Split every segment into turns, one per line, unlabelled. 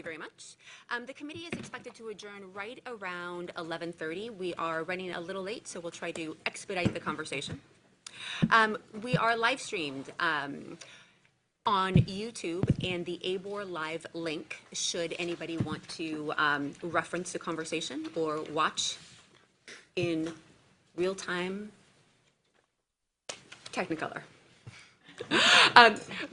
you very much. The committee is expected to adjourn right around 11:30. We are running a little late, so we'll try to expedite the conversation. We are live streamed on YouTube and the ABOR Live link, should anybody want to reference the conversation or watch in real-time Technicolor.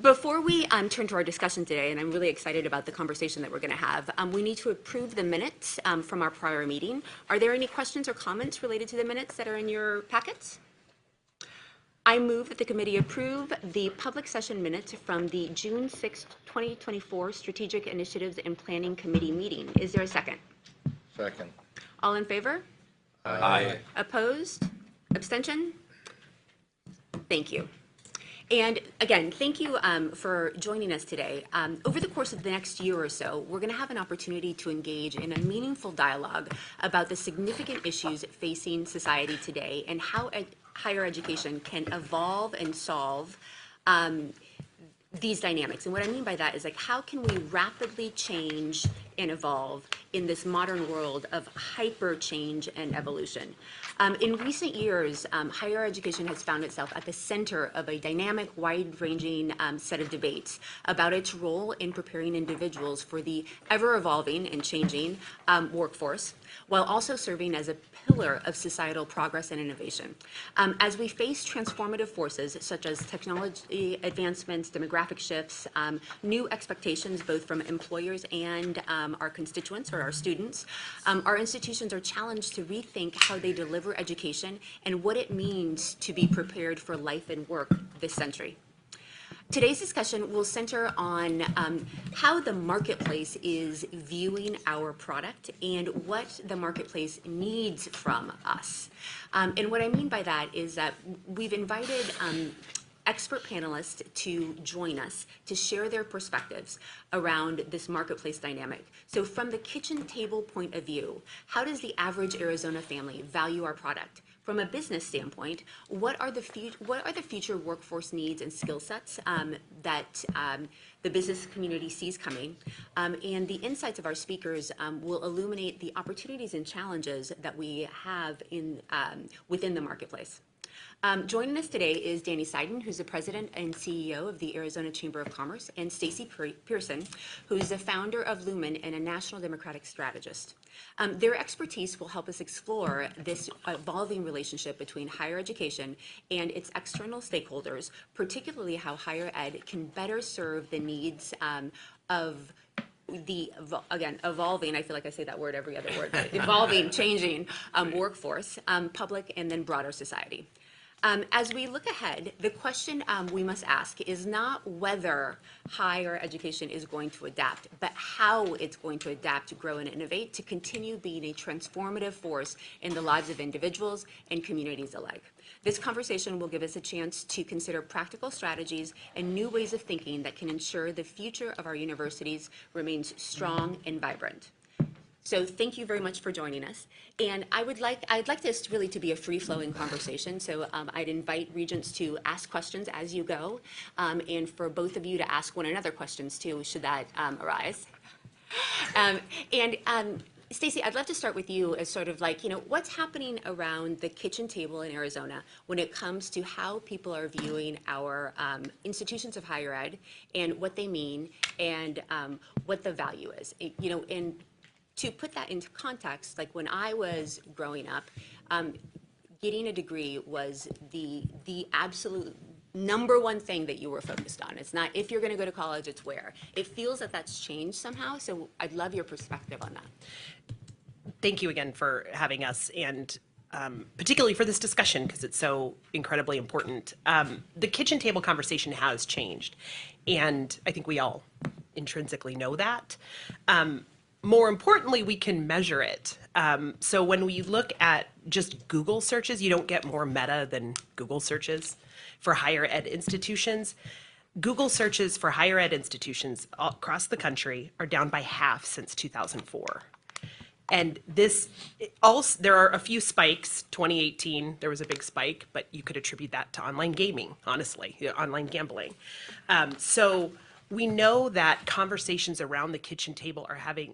Before we turn to our discussion today, and I'm really excited about the conversation that we're going to have, we need to approve the minutes from our prior meeting. Are there any questions or comments related to the minutes that are in your packets? I move that the committee approve the public session minutes from the June 6, 2024 Strategic Initiatives and Planning Committee meeting. Is there a second?
Second.
All in favor?
Aye.
Opposed? Abstention? Thank you. And again, thank you for joining us today. Over the course of the next year or so, we're going to have an opportunity to engage in a meaningful dialogue about the significant issues facing society today and how higher education can evolve and solve these dynamics. And what I mean by that is, like, how can we rapidly change and evolve in this modern world of hyper change and evolution? In recent years, higher education has found itself at the center of a dynamic, wide-ranging set of debates about its role in preparing individuals for the ever-evolving and changing workforce, while also serving as a pillar of societal progress and innovation. As we face transformative forces such as technology advancements, demographic shifts, new expectations both from employers and our constituents or our students, our institutions are challenged to rethink how they deliver education and what it means to be prepared for life and work this century. Today's discussion will center on how the marketplace is viewing our product and what the marketplace needs from us. And what I mean by that is that we've invited expert panelists to join us to share their perspectives around this marketplace dynamic. So from the kitchen table point of view, how does the average Arizona family value our product? From a business standpoint, what are the future workforce needs and skill sets that the business community sees coming? And the insights of our speakers will illuminate the opportunities and challenges that we have within the marketplace. Joining us today is Danny Seiden, who's the president and CEO of the Arizona Chamber of Commerce, and Stacy Pearson, who's the founder of Lumen and a national Democratic strategist. Their expertise will help us explore this evolving relationship between higher education and its external stakeholders, particularly how higher ed can better serve the needs of the, again, evolving, I feel like I say that word every other word, but evolving, changing workforce, public, and then broader society. As we look ahead, the question we must ask is not whether higher education is going to adapt, but how it's going to adapt, grow, and innovate to continue being a transformative force in the lives of individuals and communities alike. This conversation will give us a chance to consider practical strategies and new ways of thinking that can ensure the future of our universities remains strong and vibrant. So thank you very much for joining us. And I'd like this really to be a free-flowing conversation. So I'd invite regents to ask questions as you go, and for both of you to ask one another questions too, should that arise. Stacy, I'd love to start with you as sort of like, what's happening around the kitchen table in Arizona when it comes to how people are viewing our institutions of higher ed and what they mean and what the value is, and to put that into context, like when I was growing up, getting a degree was the absolute number one thing that you were focused on. It's not if you're going to go to college, it's where. It feels that that's changed somehow, so I'd love your perspective on that.
Thank you again for having us, and particularly for this discussion, because it's so incredibly important. The kitchen table conversation has changed, and I think we all intrinsically know that. More importantly, we can measure it. So when we look at just Google searches, you don't get more meta than Google searches for higher ed institutions. Google searches for higher ed institutions across the country are down by half since 2004. And this also, there are a few spikes. 2018, there was a big spike, but you could attribute that to online gaming, honestly, online gambling. So we know that conversations around the kitchen table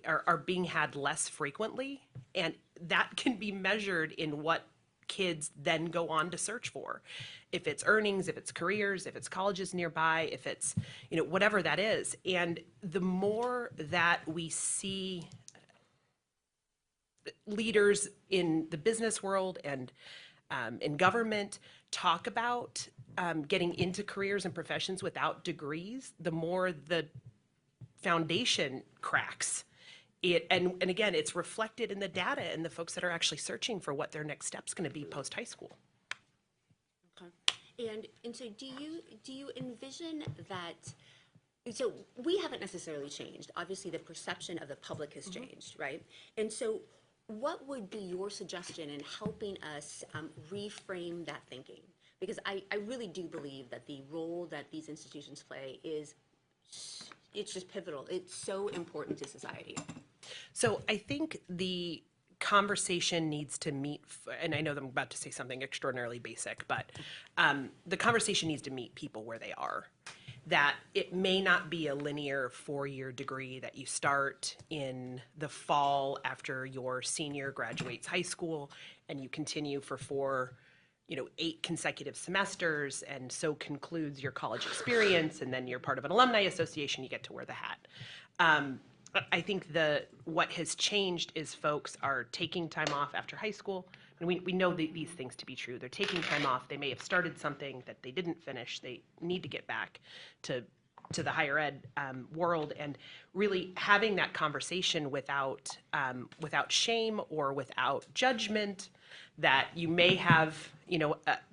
are being had less frequently, and that can be measured in what kids then go on to search for. If it's earnings, if it's careers, if it's colleges nearby, if it's, whatever that is. And the more that we see leaders in the business world and in government talk about getting into careers and professions without degrees, the more the foundation cracks. And again, it's reflected in the data and the folks that are actually searching for what their next step's going to be post high school.
Okay. And so do you envision that? So we haven't necessarily changed. Obviously, the perception of the public has changed, right? And so what would be your suggestion in helping us reframe that thinking? Because I really do believe that the role that these institutions play it's just pivotal. It's so important to society.
So I think the conversation needs to meet, and I know that I'm about to say something extraordinarily basic, but the conversation needs to meet people where they are. That it may not be a linear 4-year degree that you start in the fall after your senior graduates high school and you continue for 8 consecutive semesters, and so concludes your college experience, and then you're part of an alumni association, you get to wear the hat. I think what has changed is folks are taking time off after high school. And we know these things to be true. They're taking time off. They may have started something that they didn't finish. They need to get back to the higher ed world, and really having that conversation without shame or without judgment, that you may have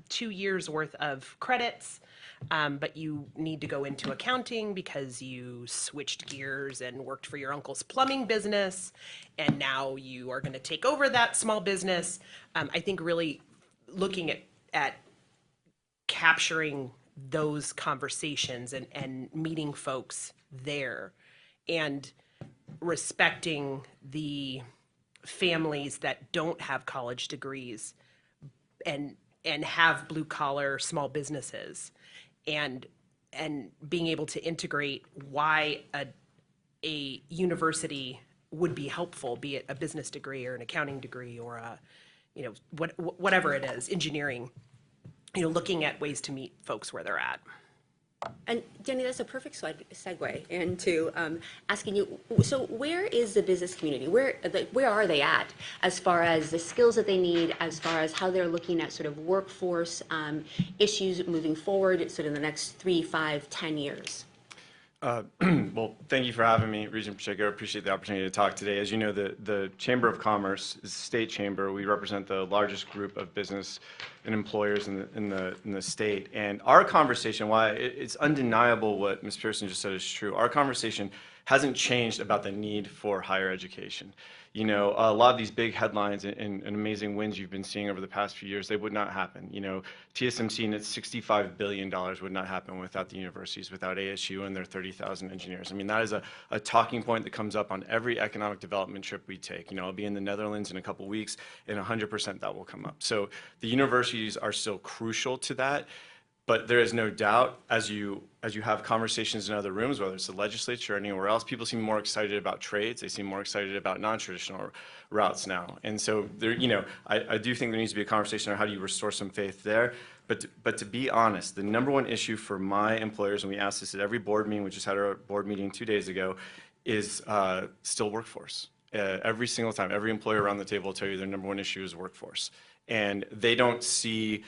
2 years worth of credits, but you need to go into accounting because you switched gears and worked for your uncle's plumbing business, and now you are going to take over that small business. I think really looking at capturing those conversations and meeting folks there, and respecting the families that don't have college degrees and have blue collar small businesses, and being able to integrate why a university would be helpful, be it a business degree or an accounting degree or whatever it is, engineering, looking at ways to meet folks where they're at.
And Danny, that's a perfect segue into asking you, so where is the business community? Where are they at as far as the skills that they need, as far as how they're looking at sort of workforce issues moving forward sort of in the next 3, 5, 10 years?
Well, thank you for having me, Regent Pacheco. I appreciate the opportunity to talk today. As you know, the Chamber of Commerce is a state chamber. We represent the largest group of business and employers in the state. And our conversation, why it's undeniable what Ms. Pearson just said is true, our conversation hasn't changed about the need for higher education. A lot of these big headlines and amazing wins you've been seeing over the past few years, they would not happen. TSMC and its $65 billion would not happen without the universities, without ASU and their 30,000 engineers. I mean, that is a talking point that comes up on every economic development trip we take. I'll be in the Netherlands in a couple weeks, and 100% that will come up. So the universities are still crucial to that. But there is no doubt, as you have conversations in other rooms, whether it's the legislature or anywhere else, people seem more excited about trades. They seem more excited about non-traditional routes now. And so there, I do think there needs to be a conversation on how do you restore some faith there. But to be honest, the number one issue for my employers, and we asked this at every board meeting, we just had our board meeting 2 days ago, is still workforce. Every single time, every employer around the table will tell you their number one issue is workforce. And they don't see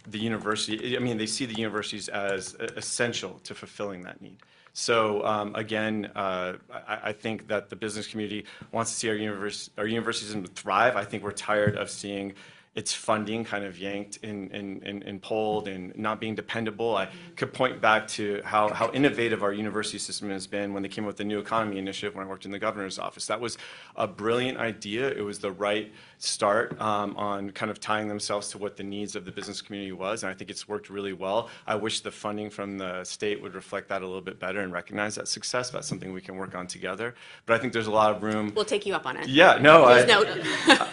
the university, they see the universities as essential to fulfilling that need. So again, I think that the business community wants to see our universities thrive. I think we're tired of seeing its funding kind of yanked and pulled and not being dependable. I could point back to how innovative our university system has been when they came up with the New Economy Initiative when I worked in the governor's office. That was a brilliant idea. It was the right start on kind of tying themselves to what the needs of the business community was, and I think it's worked really well. I wish the funding from the state would reflect that a little bit better and recognize that success. That's something we can work on together. But I think there's a lot of room.
We'll take you up on it.
Yeah, no,
Please note.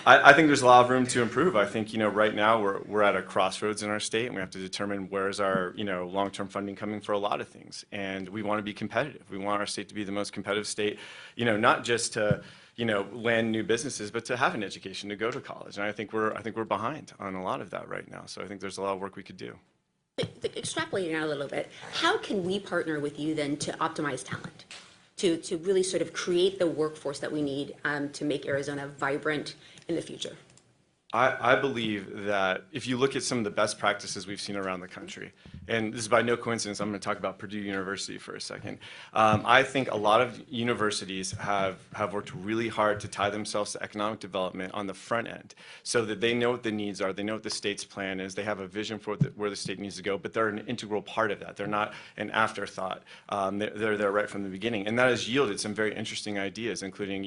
I think there's a lot of room to improve. I think, right now we're at a crossroads in our state, and we have to determine where's our, long-term funding coming for a lot of things. And we want to be competitive. We want our state to be the most competitive state, not just to, land new businesses, but to have an education, to go to college. And I think we're behind on a lot of that right now. So I think there's a lot of work we could do.
Extrapolating out a little bit, how can we partner with you then to optimize talent? To really sort of create the workforce that we need to make Arizona vibrant in the future?
I believe that if you look at some of the best practices we've seen around the country, and this is by no coincidence, I'm going to talk about Purdue University for a second. I think a lot of universities have worked really hard to tie themselves to economic development on the front end so that they know what the needs are, they know what the state's plan is, they have a vision for where the state needs to go, but they're an integral part of that. They're not an afterthought. They're there right from the beginning. And that has yielded some very interesting ideas, including,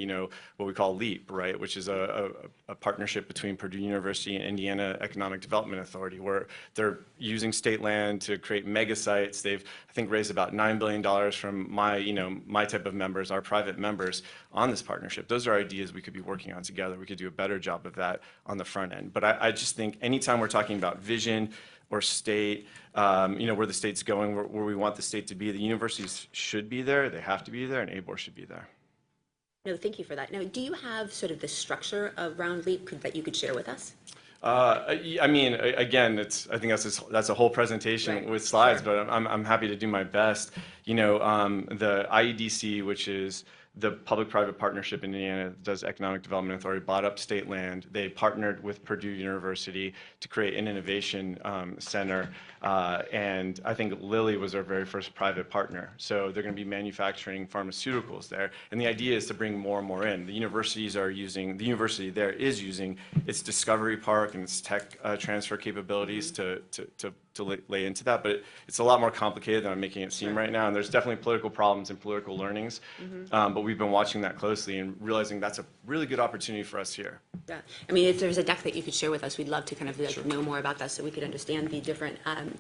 what we call LEAP, right, which is a partnership between Purdue University and Indiana Economic Development Authority, where they're using state land to create mega sites. They've, I think, raised about $9 billion from my type of members, our private members, on this partnership. Those are ideas we could be working on together. We could do a better job of that on the front end. But I just think anytime we're talking about vision or state, where the state's going, where we want the state to be, the universities should be there, they have to be there, and ABOR should be there.
No, thank you for that. Now, do you have sort of the structure around LEAP that you could share with us?
I mean, again, I think that's a whole presentation with slides, but I'm happy to do my best. The IEDC, which is the public-private partnership in Indiana, does Economic Development Authority, bought up state land. They partnered with Purdue University to create an innovation center, and I think Lilly was our very first private partner. So they're going to be manufacturing pharmaceuticals there, and the idea is to bring more and more in. The university there is using its Discovery Park and its tech transfer capabilities to lay into that, but it's a lot more complicated than I'm making it seem right now, and there's definitely political problems and political learnings, but we've been watching that closely and realizing that's a really good opportunity for us here.
Yeah, I mean, if there's a deck that you could share with us, we'd love to kind of know more about that so we could understand the different,
Well,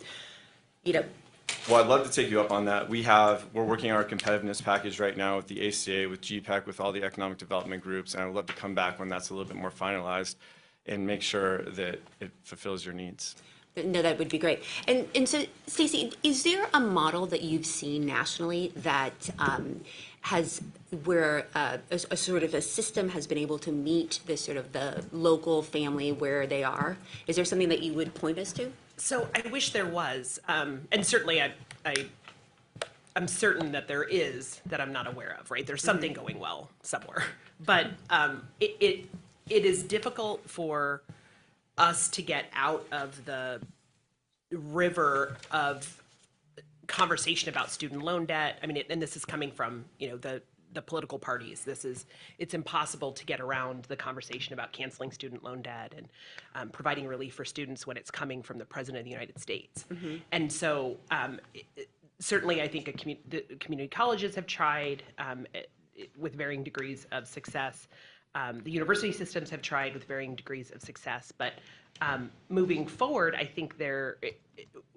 I'd love to take you up on that. We're working on our competitiveness package right now with the ACA, with GPEC, with all the economic development groups, and I'd love to come back when that's a little bit more finalized and make sure that it fulfills your needs.
No, that would be great. And so, Stacey, is there a model that you've seen nationally that where a sort of a system has been able to meet this sort of the local family where they are? Is there something that you would point us to?
So I wish there was, and certainly I'm certain that there is that I'm not aware of, right? There's something going well somewhere, but it is difficult for us to get out of the river of conversation about student loan debt. I mean, and this is coming from, the political parties. It's impossible to get around the conversation about canceling student loan debt and providing relief for students when it's coming from the President of the United States. And so certainly I think the community colleges have tried with varying degrees of success. The university systems have tried with varying degrees of success, but moving forward, I think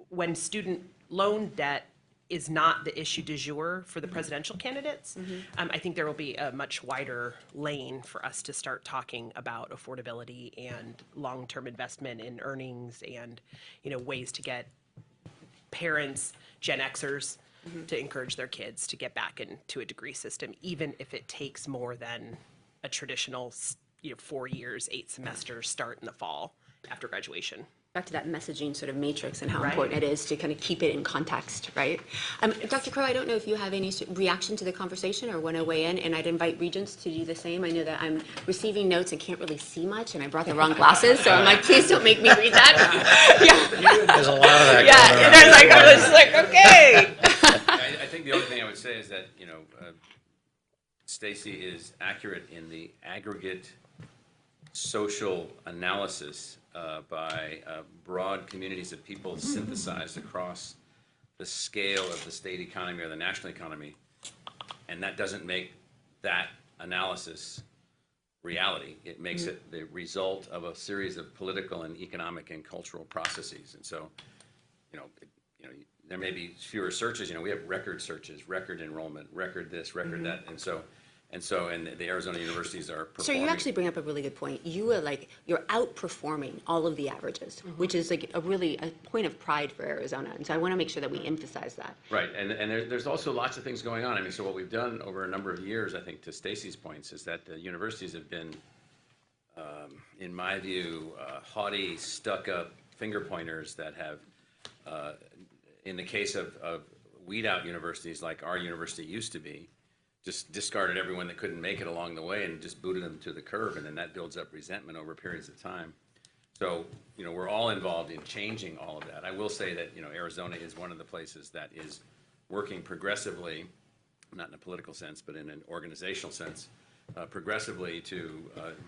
when student loan debt is not the issue du jour for the presidential candidates, I think there will be a much wider lane for us to start talking about affordability and long-term investment in earnings and, ways to get parents, Gen Xers, to encourage their kids to get back into a degree system, even if it takes more than a traditional, 4 years, 8 semesters start in the fall after graduation.
Back to that messaging sort of matrix and how
Right.
important it is to kind of keep it in context, right? Dr. Crow, I don't know if you have any reaction to the conversation or want to weigh in, and I'd invite Regents to do the same. I know that I'm receiving notes and can't really see much, and I brought the wrong glasses, so I'm like, please don't make me read that. Yeah.
There's a lot of that
Yeah,
going
and
on.
I was like, okay.
I think the only thing I would say is that, Stacey is accurate in the aggregate social analysis by broad communities of people synthesized across the scale of the state economy or the national economy, and that doesn't make that analysis reality. It makes it the result of a series of political and economic and cultural processes. And so, there may be fewer searches. We have record searches, record enrollment, record this, record that, and so And so, and the Arizona universities are
Sir,
performing.
you actually bring up a really good point. You're outperforming all of the averages, which is like a point of pride for Arizona. And so I want to make sure that we emphasize that.
Right, and there's also lots of things going on. I mean, so what we've done over a number of years, I think, to Stacy's points, is that the universities have been, in my view, haughty, stuck-up finger pointers that have, in the case of weed-out universities like our university used to be, just discarded everyone that couldn't make it along the way and just booted them to the curb, and then that builds up resentment over periods of time. So, we're all involved in changing all of that. I will say that, Arizona is one of the places that is working progressively, not in a political sense, but in an organizational sense, progressively to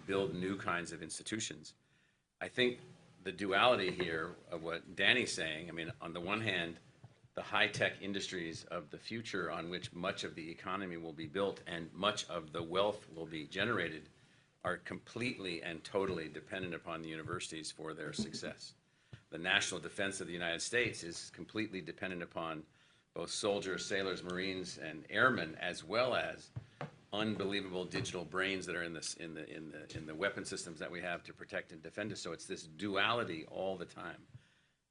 build new kinds of institutions. I think the duality here of what Danny's saying, I mean, on the one hand, the high-tech industries of the future on which much of the economy will be built and much of the wealth will be generated are completely and totally dependent upon the universities for their success. The national defense of the United States is completely dependent upon both soldiers, sailors, Marines, and airmen, as well as unbelievable digital brains that are in the weapon systems that we have to protect and defend us. So it's this duality all the time.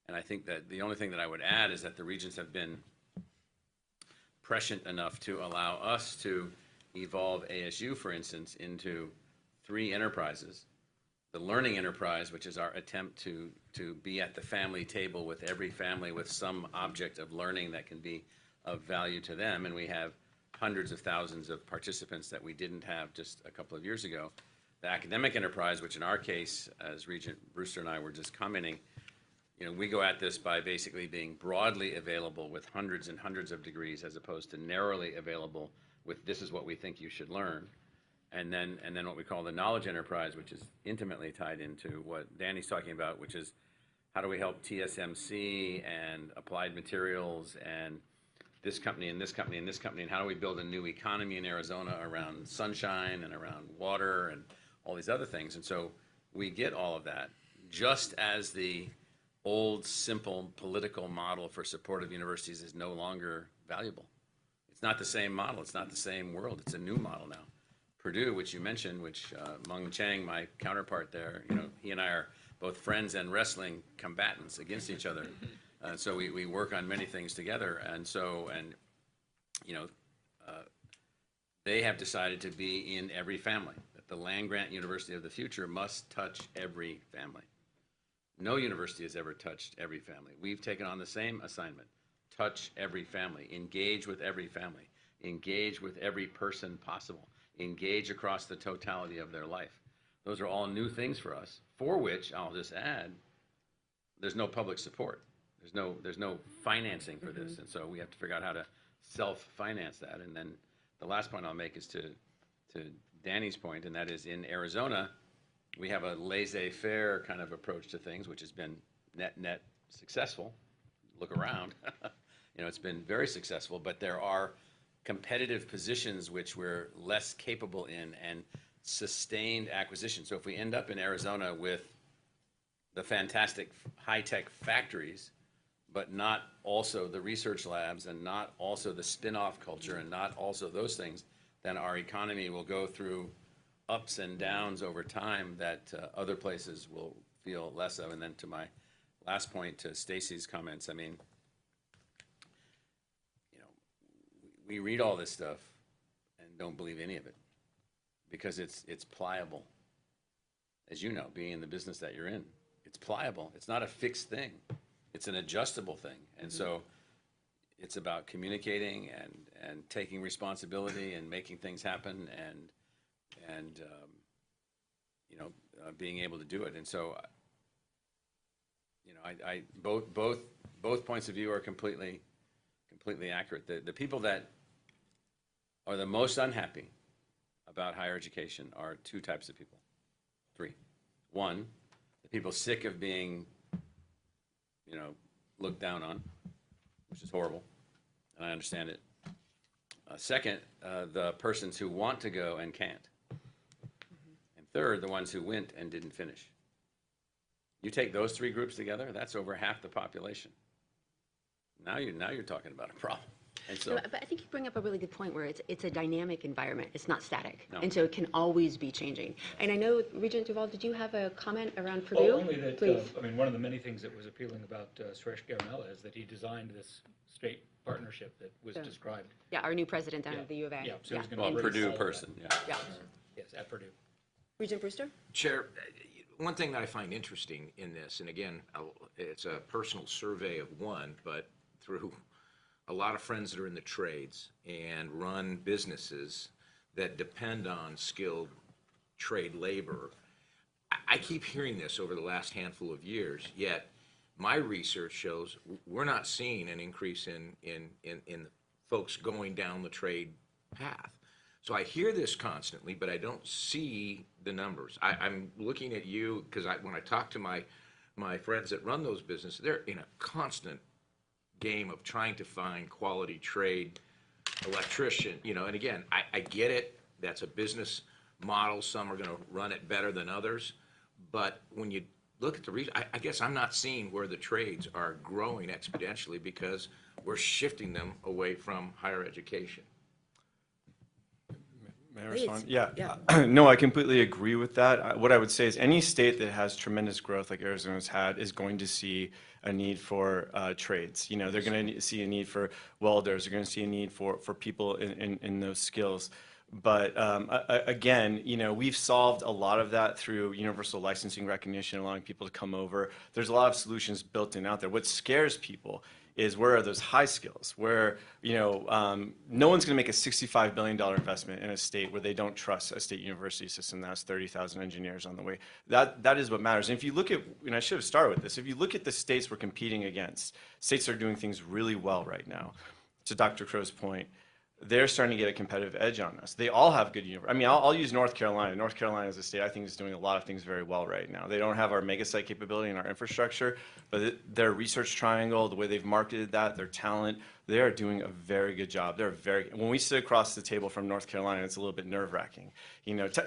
And I think that the only thing that I would add is that the regions have been prescient enough to allow us to evolve ASU, for instance, into 3 enterprises. The learning enterprise, which is our attempt to be at the family table with every family with some object of learning that can be of value to them. And we have hundreds of thousands of participants that we didn't have just a couple of years ago. The academic enterprise, which in our case, as Regent Brewster and I were just commenting, we go at this by basically being broadly available with hundreds and hundreds of degrees as opposed to narrowly available with this is what we think you should learn. And then what we call the knowledge enterprise, which is intimately tied into what Danny's talking about, which is how do we help TSMC and Applied Materials and this company and this company and this company, and how do we build a new economy in Arizona around sunshine and around water and all these other things. And so we get all of that, just as the old, simple political model for support of universities is no longer valuable. It's not the same model. It's not the same world. It's a new model now. Purdue, which you mentioned, which Mung Chang, my counterpart there, he and I are both friends and wrestling combatants against each other. So we work on many things together. And so, they have decided to be in every family, that the land-grant university of the future must touch every family. No university has ever touched every family. We've taken on the same assignment. Touch every family. Engage with every family. Engage with every person possible. Engage across the totality of their life. Those are all new things for us, for which, I'll just add, there's no public support. There's no financing for this. And so we have to figure out how to self-finance that. And then the last point I'll make is to Danny's point, and that is in Arizona, we have a laissez-faire kind of approach to things, which has been net successful. Look around. It's been very successful, but there are competitive positions which we're less capable in and sustained acquisition. So if we end up in Arizona with the fantastic high-tech factories, but not also the research labs and not also the spin-off culture and not also those things, then our economy will go through ups and downs over time that other places will feel less of. And then to my last point, to Stacy's comments, I mean, we read all this stuff and don't believe any of it because it's pliable. As you know, being in the business that you're in, it's pliable. It's not a fixed thing. It's an adjustable thing. And so it's about communicating and taking responsibility and making things happen and being able to do it. And so, I both points of view are completely accurate. The people that are the most unhappy about higher education are 2 types of people. 3. 1, the people sick of being, looked down on, which is horrible, and I understand it. Second, the persons who want to go and can't. And third, the ones who went and didn't finish. You take those 3 groups together, that's over half the population. Now you're talking about a problem. And so,
But I think you bring up a really good point where it's a dynamic environment. It's not static.
No.
And so it can always be changing. And I know, Regent Duval, did you have a comment around Purdue?
Well, only that,
Please.
I mean, one of the many things that was appealing about Suresh Garinella is that he designed this state partnership that was
So-
described.
Yeah, our new president down
Yeah.
at the U of A.
Yeah, so he's gonna
well,
bring
Purdue
all of that.
person, yeah.
Yeah.
Yes, at Purdue.
Regent Brewster?
Chair, one thing that I find interesting in this, and again, it's a personal survey of one, but through a lot of friends that are in the trades and run businesses that depend on skilled trade labor, I keep hearing this over the last handful of years, yet my research shows we're not seeing an increase in folks going down the trade path. So I hear this constantly, but I don't see the numbers. I'm looking at you because when I talk to my friends that run those businesses, they're in a constant game of trying to find quality trade electrician, and again, I get it. That's a business model. Some are going to run it better than others. But when you look at the reason, I guess I'm not seeing where the trades are growing exponentially because we're shifting them away from higher education.
May I
Please.
respond? Yeah.
Yeah.
No, I completely agree with that. What I would say is any state that has tremendous growth like Arizona's had is going to see a need for trades. They're going to see a need for welders. They're going to see a need for people in those skills. But again, we've solved a lot of that through universal licensing recognition, allowing people to come over. There's a lot of solutions built in out there. What scares people is where are those high skills where, no one's going to make a $65 billion investment in a state where they don't trust a state university system that has 30,000 engineers on the way. That is what matters. And if you look at, and I should have started with this, if you look at the states we're competing against, states that are doing things really well right now, to Dr. Crow's point, they're starting to get a competitive edge on us. They all have good universities. I mean, I'll use North Carolina. North Carolina is a state I think is doing a lot of things very well right now. They don't have our mega site capability and our infrastructure, but their research triangle, the way they've marketed that, their talent, they are doing a very good job. When we sit across the table from North Carolina, it's a little bit nerve-wracking.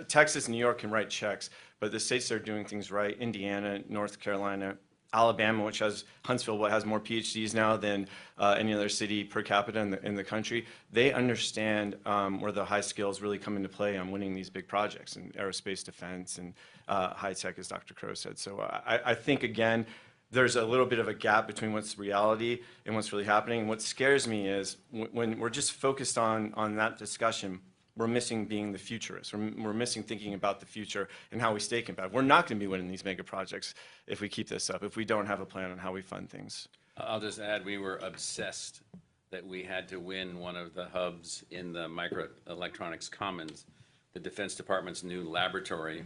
Texas and New York can write checks, but the states that are doing things right, Indiana, North Carolina, Alabama, which has Huntsville, what has more PhDs now than any other city per capita in the country, they understand where the high skills really come into play on winning these big projects in aerospace defense and high tech, as Dr. Crow said. So I think, again, there's a little bit of a gap between what's reality and what's really happening. And what scares me is when we're just focused on that discussion, we're missing being the futurists. We're missing thinking about the future and how we stay competitive. We're not going to be winning these mega projects if we keep this up, if we don't have a plan on how we fund things.
I'll just add, we were obsessed that we had to win one of the hubs in the Microelectronics Commons, the Defense Department's new laboratory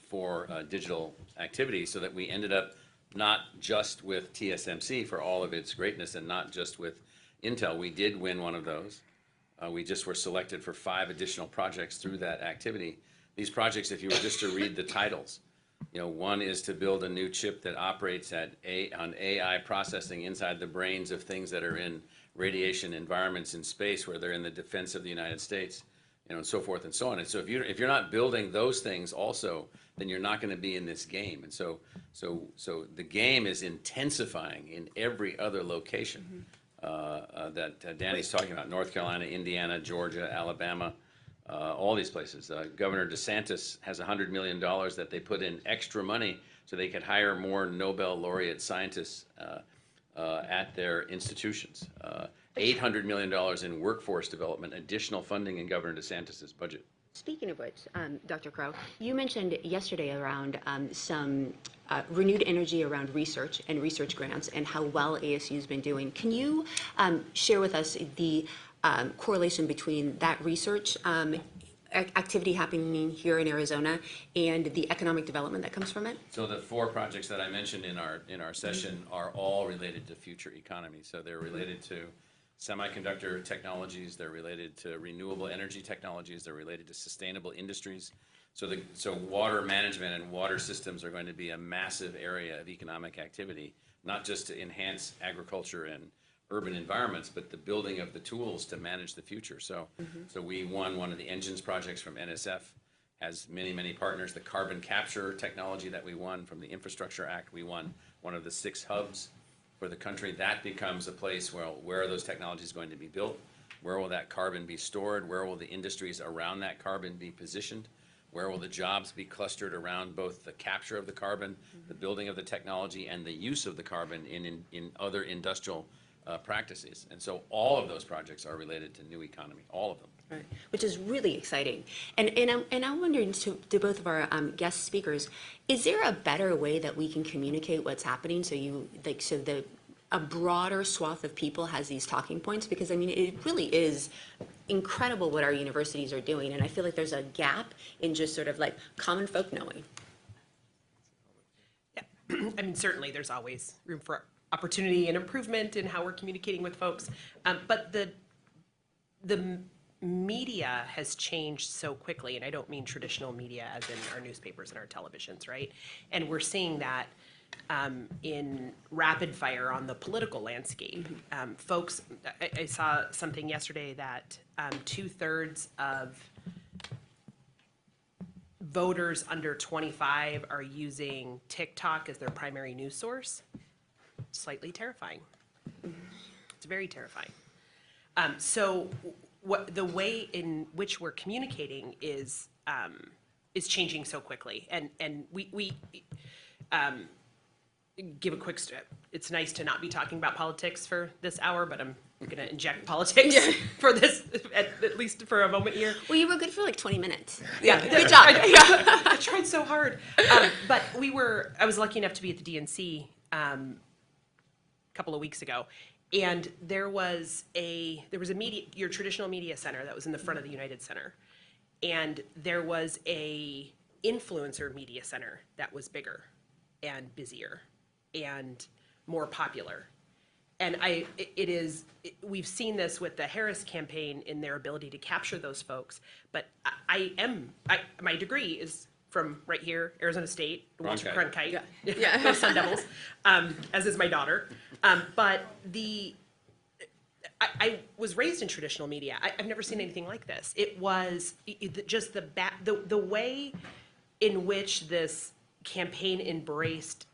for digital activity, so that we ended up not just with TSMC for all of its greatness and not just with Intel. We did win one of those. We just were selected for 5 additional projects through that activity. These projects, if you were just to read the titles, one is to build a new chip that operates on AI processing inside the brains of things that are in radiation environments in space where they're in the defense of the United States, and so forth and so on. And so if you're not building those things also, then you're not going to be in this game. And so the game is intensifying in every other location. That Danny's talking about, North Carolina, Indiana, Georgia, Alabama, all these places. Governor DeSantis has $100 million that they put in extra money so they could hire more Nobel laureate scientists at their institutions. $800 million in workforce development, additional funding in Governor DeSantis's budget.
Speaking of which, Dr. Crow, you mentioned yesterday around some renewed energy around research and research grants and how well ASU's been doing. Can you share with us the correlation between that research activity happening here in Arizona and the economic development that comes from it?
So the 4 projects that I mentioned in our session are all related to future economy. So they're related to semiconductor technologies, they're related to renewable energy technologies, they're related to sustainable industries. So water management and water systems are going to be a massive area of economic activity, not just to enhance agriculture and urban environments, but the building of the tools to manage the future. So we won one of the engines projects from NSF, has many, many partners. The carbon capture technology that we won from the Infrastructure Act, we won one of the 6 hubs for the country, that becomes a place where are those technologies going to be built? Where will that carbon be stored? Where will the industries around that carbon be positioned? Where will the jobs be clustered around both the capture of the carbon, the building of the technology, and the use of the carbon in other industrial practices? And so all of those projects are related to new economy, all of them.
Right, which is really exciting. And I'm wondering to both of our guest speakers, is there a better way that we can communicate what's happening so a broader swath of people has these talking points? Because I mean, it really is incredible what our universities are doing, and I feel like there's a gap in just sort of like common folk knowing.
Yeah, I mean, certainly there's always room for opportunity and improvement in how we're communicating with folks. But the media has changed so quickly, and I don't mean traditional media as in our newspapers and our televisions, right? And we're seeing that in rapid fire on the political landscape. Folks, I saw something yesterday that 2/3 of voters under 25 are using TikTok as their primary news source. Slightly terrifying. It's very terrifying. So the way in which we're communicating is changing so quickly, and we give a quick step. It's nice to not be talking about politics for this hour, but I'm going to inject politics for this, at least for a moment here.
Well, you were good for like 20 minutes.
Yeah,
Good job.
I tried so hard. But I was lucky enough to be at the DNC a couple of weeks ago, and there was your traditional media center that was in the front of the United Center, and there was a influencer media center that was bigger and busier and more popular. And we've seen this with the Harris campaign in their ability to capture those folks. But my degree is from right here, Arizona State, Walter Cronkite, go Sun Devils, as is my daughter. But I was raised in traditional media. I've never seen anything like this. It was just the way in which this campaign embraced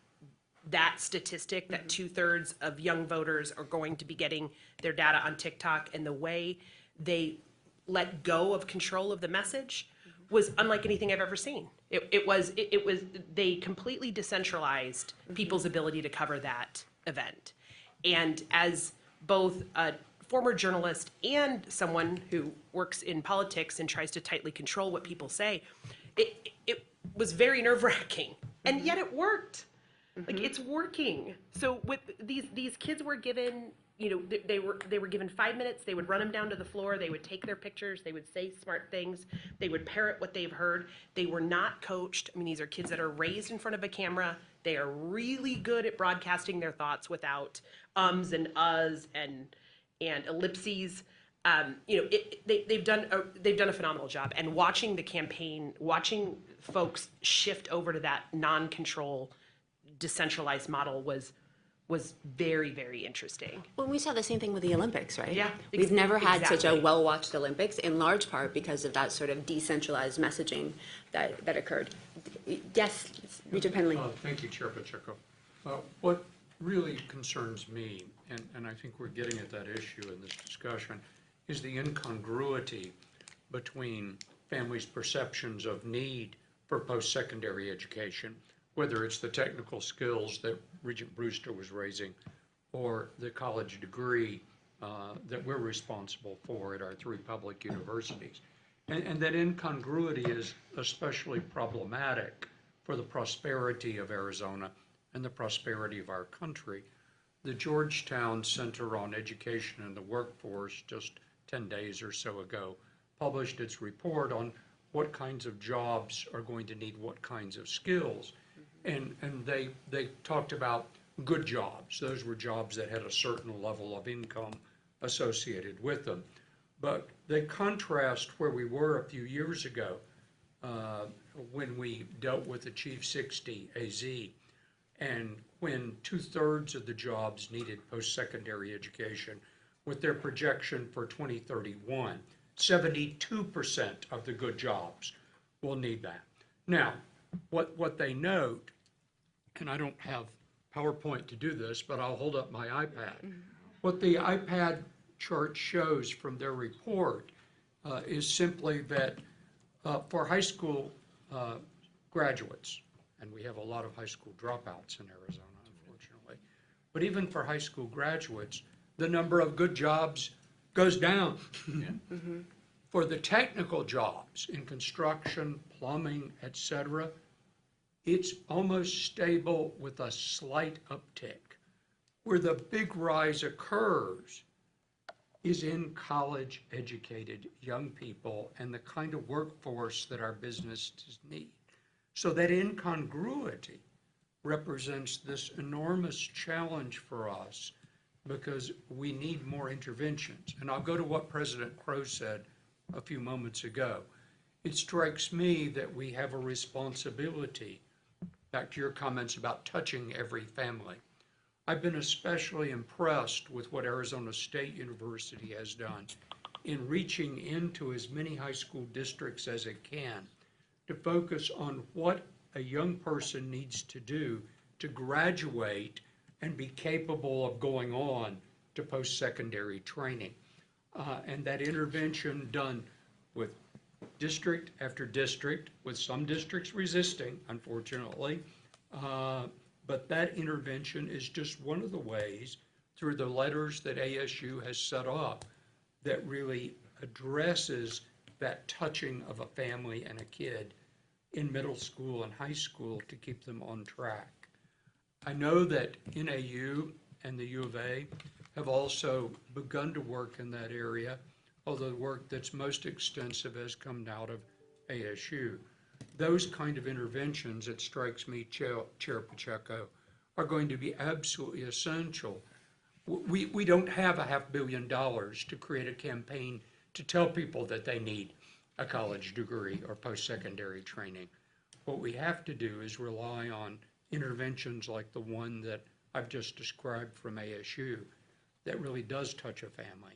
that statistic that 2/3 of young voters are going to be getting their data on TikTok, and the way they let go of control of the message was unlike anything I've ever seen. They completely decentralized people's ability to cover that event. And as both a former journalist and someone who works in politics and tries to tightly control what people say, it was very nerve-wracking, and yet it worked. Like, it's working. So with these kids were given, they were given 5 minutes. They would run them down to the floor. They would take their pictures. They would say smart things. They would parrot what they've heard. They were not coached. I mean, these are kids that are raised in front of a camera. They are really good at broadcasting their thoughts without ums and uhs and ellipses. They've done a phenomenal job. And watching the campaign, watching folks shift over to that non-control, decentralized model was very, very interesting.
Well, we saw the same thing with the Olympics, right?
Yeah,
We've never had such a
exactly.
well-watched Olympics, in large part because of that sort of decentralized messaging that occurred. Yes, Regent Penley.
Thank you, Chair Pacheco. What really concerns me, and I think we're getting at that issue in this discussion, is the incongruity between families' perceptions of need for post-secondary education, whether it's the technical skills that Regent Brewster was raising or the college degree that we're responsible for at our 3 public universities. And that incongruity is especially problematic for the prosperity of Arizona and the prosperity of our country. The Georgetown Center on Education and the Workforce, just 10 days or so ago, published its report on what kinds of jobs are going to need what kinds of skills. And they talked about good jobs. Those were jobs that had a certain level of income associated with them. But they contrast where we were a few years ago when we dealt with the Chief 60 AZ, and when 2/3 of the jobs needed post-secondary education, with their projection for 2031, 72% of the good jobs will need that. Now, what they note, and I don't have PowerPoint to do this, but I'll hold up my iPad. What the iPad chart shows from their report is simply that for high school graduates, and we have a lot of high school dropouts in Arizona, unfortunately, but even for high school graduates, the number of good jobs goes down. For the technical jobs in construction, plumbing, et cetera, it's almost stable with a slight uptick. Where the big rise occurs is in college-educated young people and the kind of workforce that our businesses need. So that incongruity represents this enormous challenge for us because we need more interventions. And I'll go to what President Crow said a few moments ago. It strikes me that we have a responsibility, back to your comments about touching every family. I've been especially impressed with what Arizona State University has done in reaching into as many high school districts as it can to focus on what a young person needs to do to graduate and be capable of going on to post-secondary training. And that intervention done with district after district, with some districts resisting, unfortunately, but that intervention is just one of the ways through the letters that ASU has set up that really addresses that touching of a family and a kid in middle school and high school to keep them on track. I know that NAU and the U of A have also begun to work in that area, although the work that's most extensive has come out of ASU. Those kind of interventions, it strikes me, Chair Pacheco, are going to be absolutely essential. We don't have $500 million to create a campaign to tell people that they need a college degree or post-secondary training. What we have to do is rely on interventions like the one that I've just described from ASU that really does touch a family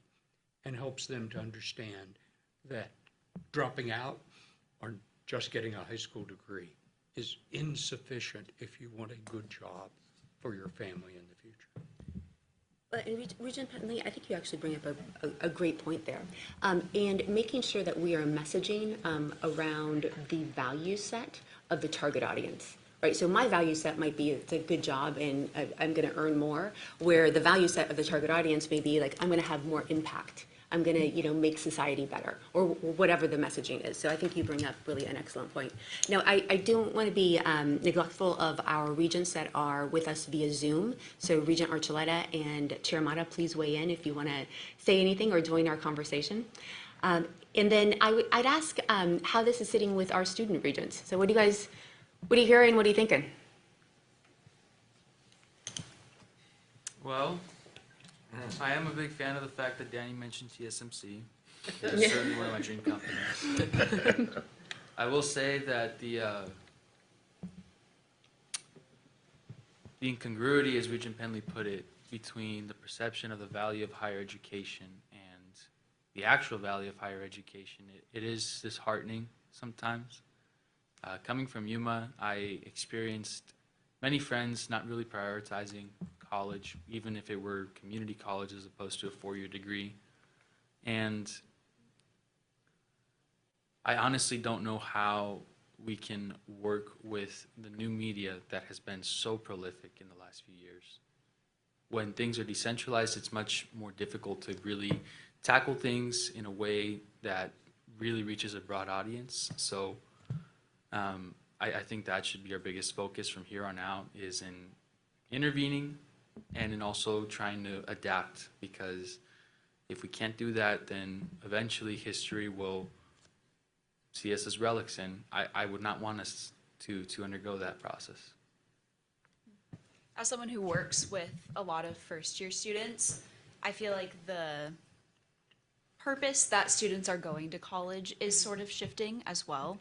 and helps them to understand that dropping out or just getting a high school degree is insufficient if you want a good job for your family in the future.
And Regent Penley, I think you actually bring up a great point there. And making sure that we are messaging around the value set of the target audience. Right, so my value set might be it's a good job and I'm going to earn more, where the value set of the target audience may be like I'm going to have more impact. I'm going to, make society better, or whatever the messaging is. So I think you bring up really an excellent point. Now, I don't want to be neglectful of our regents that are with us via Zoom. So Regent Archuleta and Chair Mata, please weigh in if you want to say anything or join our conversation. And then I'd ask how this is sitting with our student regents. So what are you hearing? What are you thinking?
Well, I am a big fan of the fact that Danny mentioned TSMC. It is certainly one of my dream companies. I will say that the incongruity, as Regent Penley put it, between the perception of the value of higher education and the actual value of higher education, it is disheartening sometimes. Coming from Yuma, I experienced many friends not really prioritizing college, even if it were community college as opposed to a four-year degree. And I honestly don't know how we can work with the new media that has been so prolific in the last few years. When things are decentralized, it's much more difficult to really tackle things in a way that really reaches a broad audience. So I think that should be our biggest focus from here on out, is in intervening and in also trying to adapt, because if we can't do that, then eventually history will see us as relics, and I would not want us to undergo that process.
As someone who works with a lot of first-year students, I feel like the purpose that students are going to college is sort of shifting as well.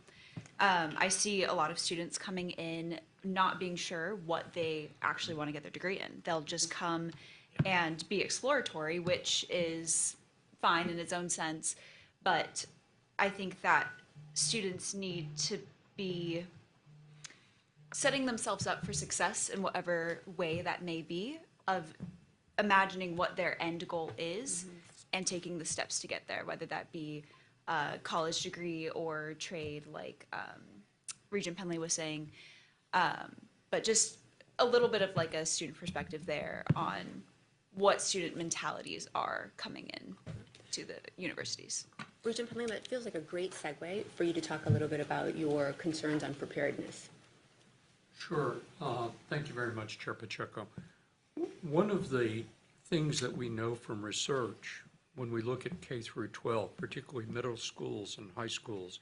I see a lot of students coming in not being sure what they actually want to get their degree in. They'll just come and be exploratory, which is fine in its own sense, but I think that students need to be setting themselves up for success in whatever way that may be, of imagining what their end goal is and taking the steps to get there, whether that be a college degree or trade, like Regent Penley was saying. But just a little bit of like a student perspective there on what student mentalities are coming in to the universities.
Regent Penley, that feels like a great segue for you to talk a little bit about your concerns on preparedness.
Sure. Thank you very much, Chair Pacheco. One of the things that we know from research when we look at K through 12, particularly middle schools and high schools,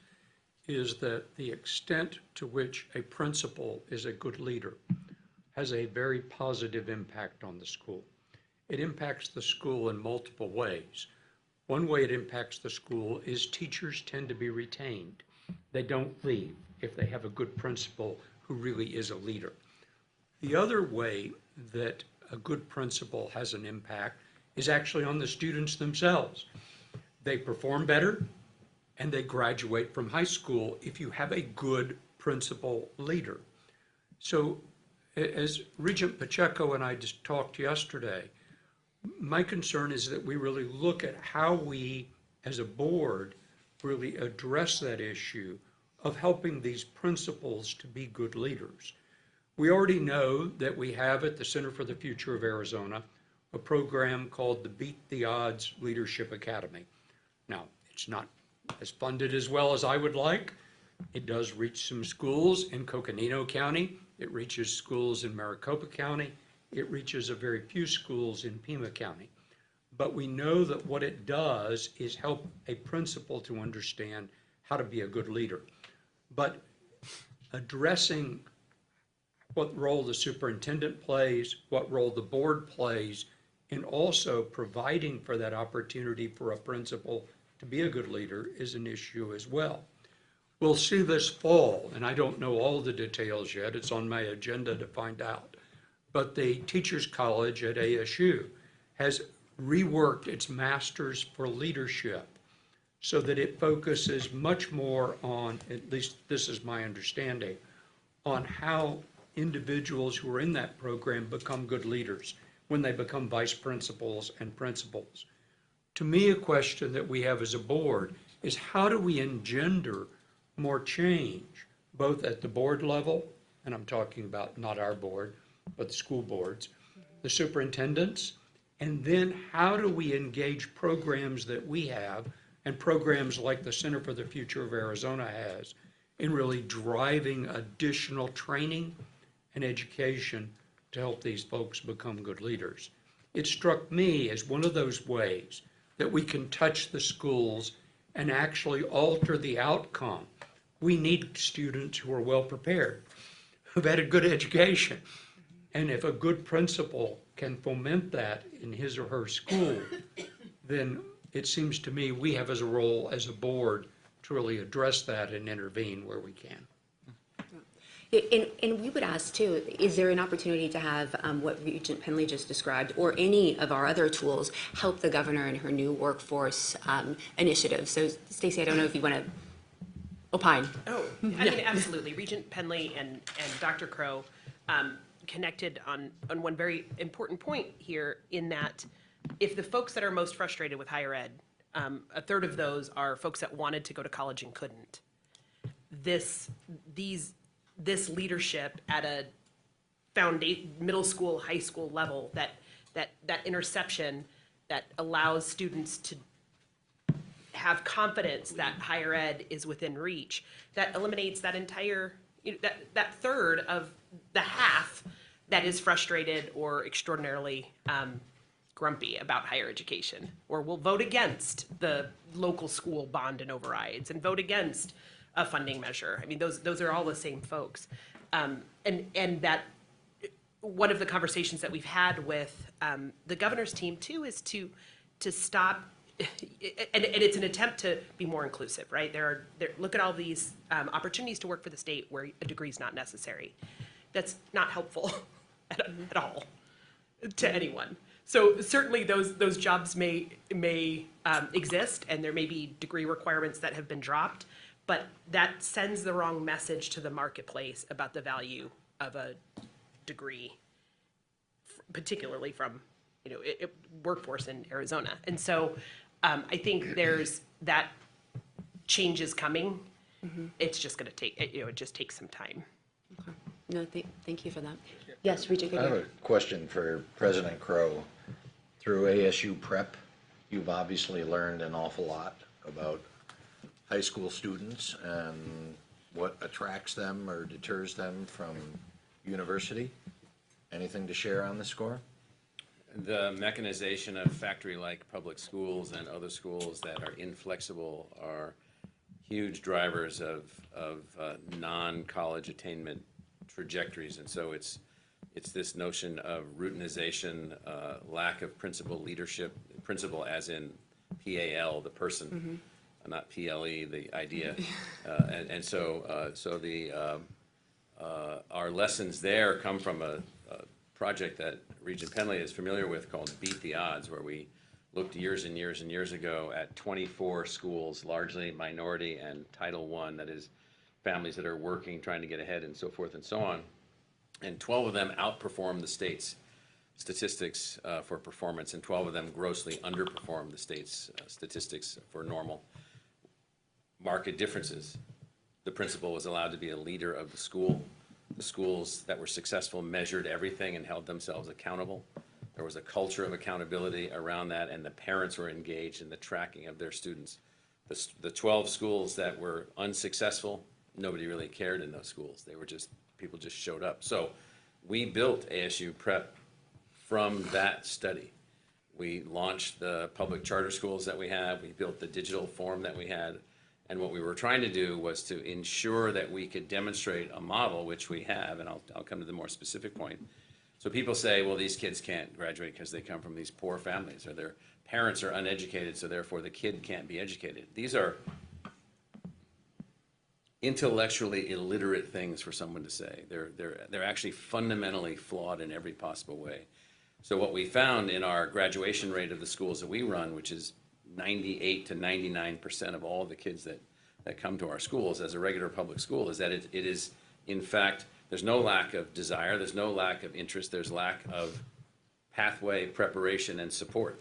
is that the extent to which a principal is a good leader has a very positive impact on the school. It impacts the school in multiple ways. One way it impacts the school is teachers tend to be retained. They don't leave if they have a good principal who really is a leader. The other way that a good principal has an impact is actually on the students themselves. They perform better and they graduate from high school if you have a good principal leader. So as Regent Pacheco and I just talked yesterday, my concern is that we really look at how we, as a board, really address that issue of helping these principals to be good leaders. We already know that we have at the Center for the Future of Arizona a program called the Beat the Odds Leadership Academy. Now, it's not as funded as well as I would like. It does reach some schools in Coconino County. It reaches schools in Maricopa County. It reaches a very few schools in Pima County. But we know that what it does is help a principal to understand how to be a good leader. But addressing what role the superintendent plays, what role the board plays, and also providing for that opportunity for a principal to be a good leader is an issue as well. We'll see this fall, and I don't know all the details yet. It's on my agenda to find out. But the Teachers College at ASU has reworked its Masters for Leadership so that it focuses much more on, at least this is my understanding, on how individuals who are in that program become good leaders when they become vice principals and principals. To me, a question that we have as a board is how do we engender more change, both at the board level, and I'm talking about not our board, but the school boards, the superintendents, and then how do we engage programs that we have and programs like the Center for the Future of Arizona has in really driving additional training and education to help these folks become good leaders. It struck me as one of those ways that we can touch the schools and actually alter the outcome. We need students who are well prepared, who've had a good education. And if a good principal can foment that in his or her school, then it seems to me we have as a role as a board to really address that and intervene where we can.
And we would ask too, is there an opportunity to have what Regent Penley just described or any of our other tools help the governor in her new workforce initiative? So Stacey, I don't know if you want to opine.
Oh, I mean, absolutely. Regent Penley and Dr. Crow connected on one very important point here, in that if the folks that are most frustrated with higher ed, a third of those are folks that wanted to go to college and couldn't. This leadership at a middle school, high school level, that interception that allows students to have confidence that higher ed is within reach, that eliminates that entire, that third of the half that is frustrated or extraordinarily grumpy about higher education, or will vote against the local school bond and overrides and vote against a funding measure. I mean, those are all the same folks. And that one of the conversations that we've had with the governor's team too is to stop, and it's an attempt to be more inclusive, right? Look at all these opportunities to work for the state where a degree is not necessary. That's not helpful at all to anyone. So certainly those jobs may exist, and there may be degree requirements that have been dropped, but that sends the wrong message to the marketplace about the value of a degree, particularly from, workforce in Arizona. And so I think there's that change is coming. It's just going to take, it just takes some time.
No, thank you for that. Yes, Regent
I have
Goodyear.
a question for President Crow. Through ASU Prep, you've obviously learned an awful lot about high school students and what attracts them or deters them from university. Anything to share on this score?
The mechanization of factory-like public schools and other schools that are inflexible are huge drivers of non-college attainment trajectories. And so it's this notion of routinization, lack of principal leadership, principal as in PAL, the person, not PLE, the idea. And so our lessons there come from a project that Regent Penley is familiar with called Beat the Odds, where we looked years and years and years ago at 24 schools, largely minority and Title I, that is families that are working, trying to get ahead and so forth and so on. And 12 of them outperformed the state's statistics for performance, and 12 of them grossly underperformed the state's statistics for normal. Market differences. The principal was allowed to be a leader of the school. The schools that were successful measured everything and held themselves accountable. There was a culture of accountability around that, and the parents were engaged in the tracking of their students. The 12 schools that were unsuccessful, nobody really cared in those schools. They were just, people just showed up. So we built ASU Prep from that study. We launched the public charter schools that we have. We built the digital form that we had. And what we were trying to do was to ensure that we could demonstrate a model, which we have, and I'll come to the more specific point. So people say, well, these kids can't graduate because they come from these poor families, or their parents are uneducated, so therefore the kid can't be educated. These are intellectually illiterate things for someone to say. They're actually fundamentally flawed in every possible way. So what we found in our graduation rate of the schools that we run, which is 98 to 99% of all the kids that come to our schools as a regular public school, is that it is, in fact, there's no lack of desire, there's no lack of interest, there's lack of pathway preparation and support.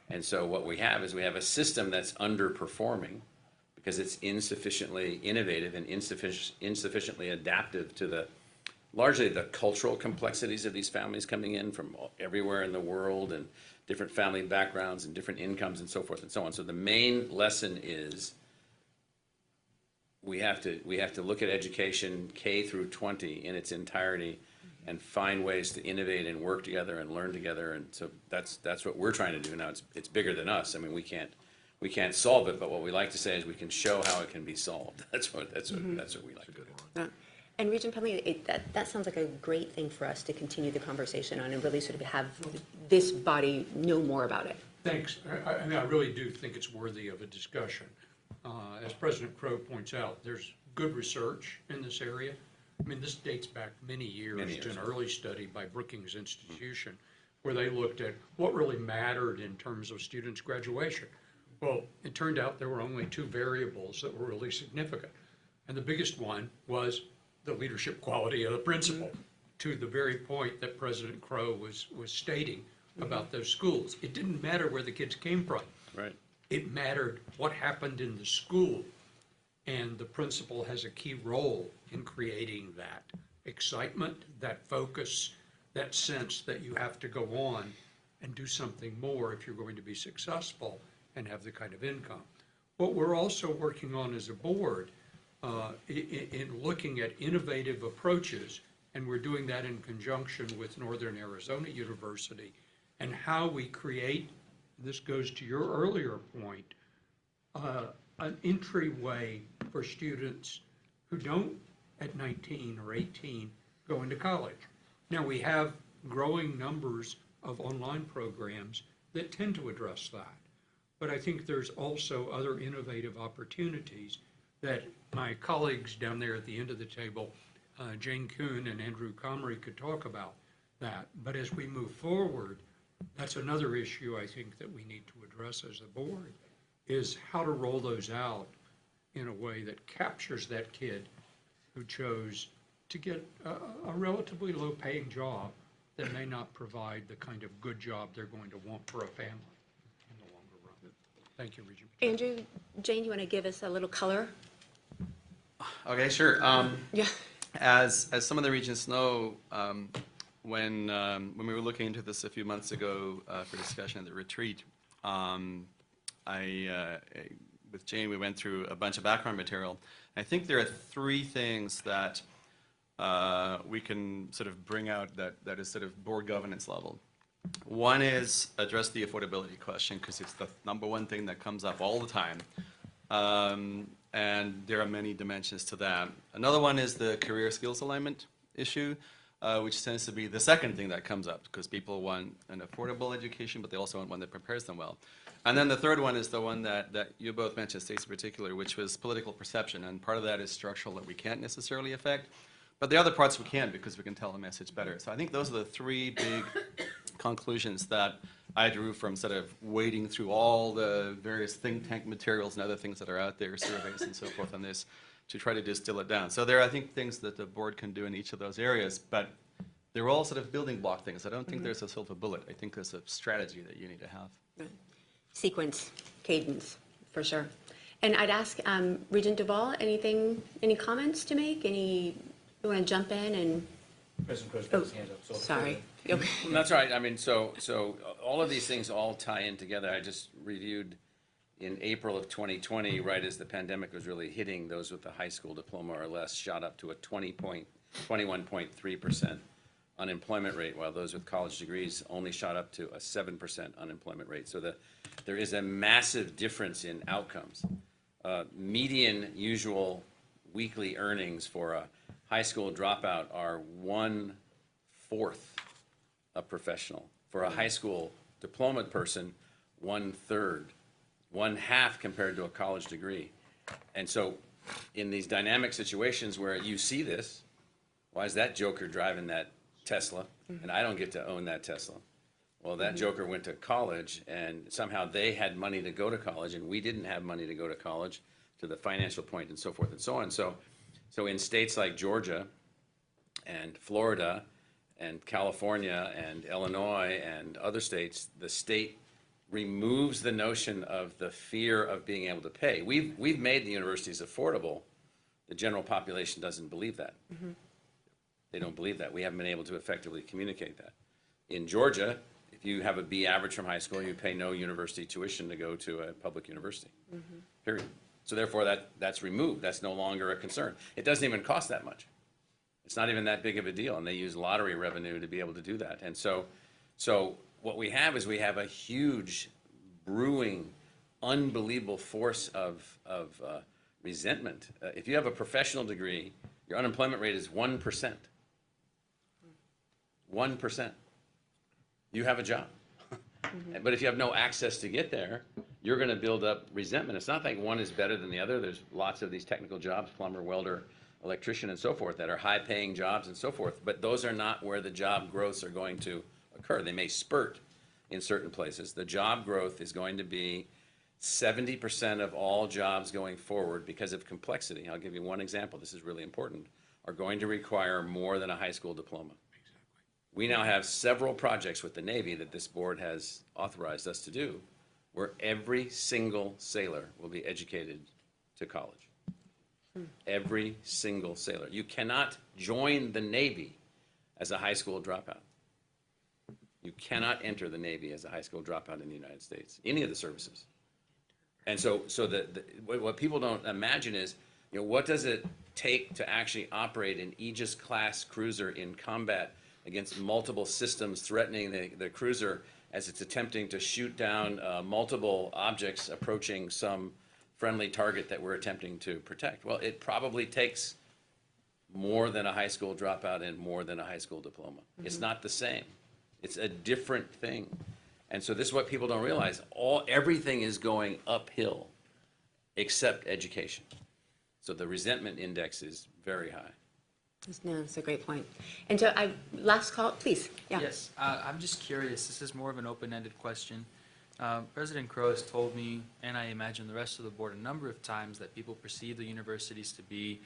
And so what we have is we have a system that's underperforming because it's insufficiently innovative and insufficiently adaptive to largely the cultural complexities of these families coming in from everywhere in the world, and different family backgrounds and different incomes and so forth and so on. So the main lesson is we have to look at education K through 20 in its entirety and find ways to innovate and work together and learn together. And so that's what we're trying to do now. It's bigger than us. I mean, we can't solve it, but what we like to say is we can show how it can be solved. That's what we like to do.
Yeah. And Regent Penley, that sounds like a great thing for us to continue the conversation on and really sort of have this body know more about it.
Thanks. I mean, I really do think it's worthy of a discussion. As President Crow points out, there's good research in this area. I mean, this dates back many years to an early study by Brookings Institution, where they looked at what really mattered in terms of students' graduation. Well, it turned out there were only two variables that were really significant. And the biggest one was the leadership quality of the principal, to the very point that President Crow was stating about those schools. It didn't matter where the kids came from.
Right.
It mattered what happened in the school. And the principal has a key role in creating that excitement, that focus, that sense that you have to go on and do something more if you're going to be successful and have the kind of income. What we're also working on as a board in looking at innovative approaches, and we're doing that in conjunction with Northern Arizona University, and how we create, this goes to your earlier point, an entryway for students who don't, at 19 or 18, go into college. Now, we have growing numbers of online programs that tend to address that, but I think there's also other innovative opportunities that my colleagues down there at the end of the table, Jane Kuhn and Andrew Comrie, could talk about that. But as we move forward, that's another issue I think that we need to address as a board, is how to roll those out in a way that captures that kid who chose to get a relatively low-paying job that may not provide the kind of good job they're going to want for a family in the longer run. Thank you, Regent.
Andrew, Jane, you want to give us a little color?
Okay, sure.
Yeah.
As some of the regents know, when we were looking into this a few months ago for discussion at the retreat, with Jane, we went through a bunch of background material. I think there are three things that we can sort of bring out that is sort of board governance level. One is address the affordability question, because it's the number one thing that comes up all the time. And there are many dimensions to that. Another one is the career skills alignment issue, which tends to be the second thing that comes up, because people want an affordable education, but they also want one that prepares them well. And then the third one is the one that you both mentioned, Stacey in particular, which was political perception. And part of that is structural, that we can't necessarily affect. But the other parts we can, because we can tell the message better. So I think those are the three big conclusions that I drew from sort of wading through all the various think tank materials and other things that are out there, surveys and so forth on this, to try to distill it down. So there are, I think, things that the board can do in each of those areas, but they're all sort of building block things. I don't think there's a silver bullet. I think there's a strategy that you need to have.
Sequence, cadence, for sure. And I'd ask Regent Duvall, any comments to make? You want to jump in and?
President Crow's got his hand up. So
Sorry.
That's right. I mean, so all of these things all tie in together. I just reviewed in April of 2020, right as the pandemic was really hitting, those with a high school diploma or less shot up to a 21.3% unemployment rate, while those with college degrees only shot up to a 7% unemployment rate. So there is a massive difference in outcomes. Median usual weekly earnings for a high school dropout are 1/4 a professional. For a high school diploma person, 1/3, 1/2 compared to a college degree. And so in these dynamic situations where you see this, why is that joker driving that Tesla and I don't get to own that Tesla? Well, that joker went to college and somehow they had money to go to college and we didn't have money to go to college, to the financial point and so forth and so on. So in states like Georgia and Florida and California and Illinois and other states, the state removes the notion of the fear of being able to pay. We've made the universities affordable. The general population doesn't believe that. They don't believe that. We haven't been able to effectively communicate that. In Georgia, if you have a B average from high school, you pay no university tuition to go to a public university, period. So therefore, that's removed. That's no longer a concern. It doesn't even cost that much. It's not even that big of a deal, and they use lottery revenue to be able to do that. And so what we have is we have a huge, brewing, unbelievable force of resentment. If you have a professional degree, your unemployment rate is 1%. 1%. You have a job. But if you have no access to get there, you're going to build up resentment. It's not like one is better than the other. There's lots of these technical jobs, plumber, welder, electrician, and so forth, that are high-paying jobs and so forth. But those are not where the job growths are going to occur. They may spurt in certain places. The job growth is going to be 70% of all jobs going forward because of complexity. I'll give you one example. This is really important. Are going to require more than a high school diploma. We now have several projects with the Navy that this board has authorized us to do, where every single sailor will be educated to college. Every single sailor. You cannot join the Navy as a high school dropout. You cannot enter the Navy as a high school dropout in the United States, any of the services. And so what people don't imagine is, what does it take to actually operate an Aegis class cruiser in combat against multiple systems threatening the cruiser as it's attempting to shoot down multiple objects approaching some friendly target that we're attempting to protect? Well, it probably takes more than a high school dropout and more than a high school diploma. It's not the same. It's a different thing. And so this is what people don't realize. Everything is going uphill except education. So the resentment index is very high.
No, that's a great point. And so last call, please. Yeah.
Yes, I'm just curious. This is more of an open-ended question. President Crow has told me, and I imagine the rest of the board, a number of times that people perceive the universities to be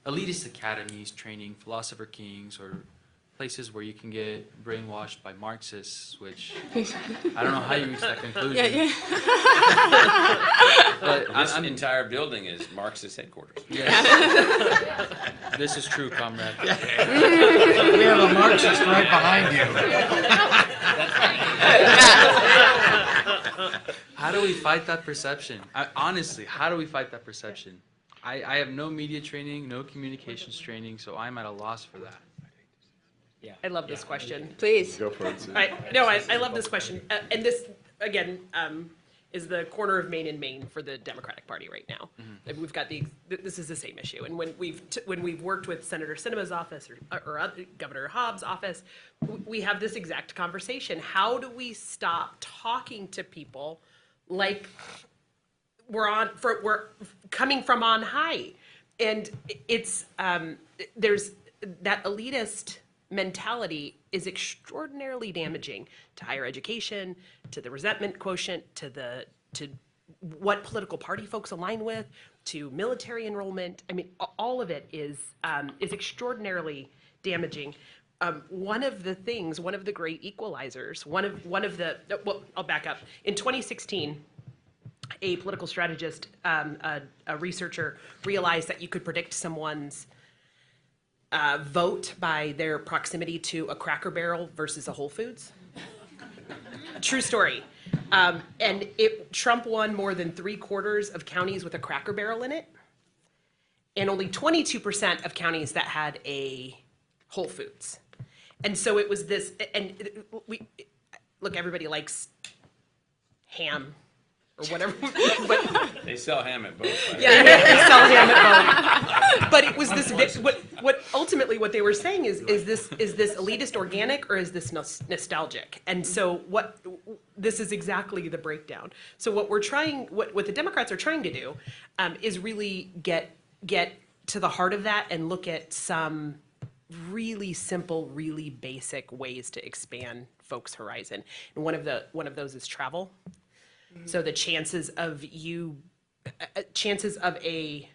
elitist academies training philosopher kings or places where you can get brainwashed by Marxists, which I don't know how you reach that conclusion. But
This entire building is Marxist headquarters.
yes. This is true, comrade.
We have a Marxist right behind you.
How do we fight that perception? Honestly, how do we fight that perception? I have no media training, no communications training, so I'm at a loss for that.
I love this question.
Please.
Go for it, Sue.
I love this question. And this, again, is the corner of Maine and Maine for the Democratic Party right now. And we've got this is the same issue. And when we've worked with Senator Sinema's office or Governor Hobbs' office, we have this exact conversation. How do we stop talking to people like we're coming from on high? And it's there's that elitist mentality is extraordinarily damaging to higher education, to the resentment quotient, to what political party folks align with, to military enrollment. I mean, all of it is extraordinarily damaging. One of the great equalizers, well, I'll back up. In 2016, a political strategist, a researcher, realized that you could predict someone's vote by their proximity to a Cracker Barrel versus a Whole Foods. True story. And Trump won more than 3/4 of counties with a Cracker Barrel in it, and only 22% of counties that had a Whole Foods. And so it was this, and look, everybody likes ham or whatever, but
They sell ham at both.
yeah, they sell ham at both. But it was this. What ultimately what they were saying is this elitist organic or is this nostalgic? And so this is exactly the breakdown. So what the Democrats are trying to do is really get to the heart of that and look at some really simple, really basic ways to expand folks' horizon. And one of those is travel. So the chances of an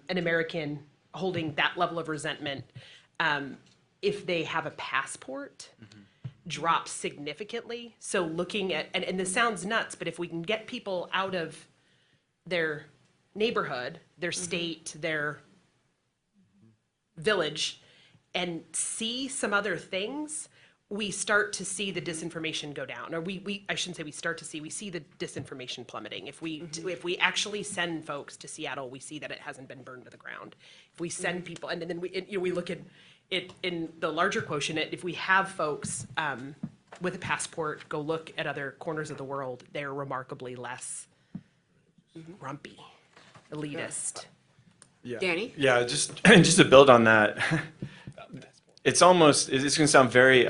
American holding that level of resentment, if they have a passport, drops significantly. So looking at, and this sounds nuts, but if we can get people out of their neighborhood, their state, their village, and see some other things, we start to see the disinformation go down. Or I shouldn't say we start to see, we see the disinformation plummeting. If we actually send folks to Seattle, we see that it hasn't been burned to the ground. If we send people, and then we look at it in the larger quotient, if we have folks with a passport go look at other corners of the world, they're remarkably less grumpy, elitist.
Yeah.
Danny?
Yeah, just to build on that, it's going to sound very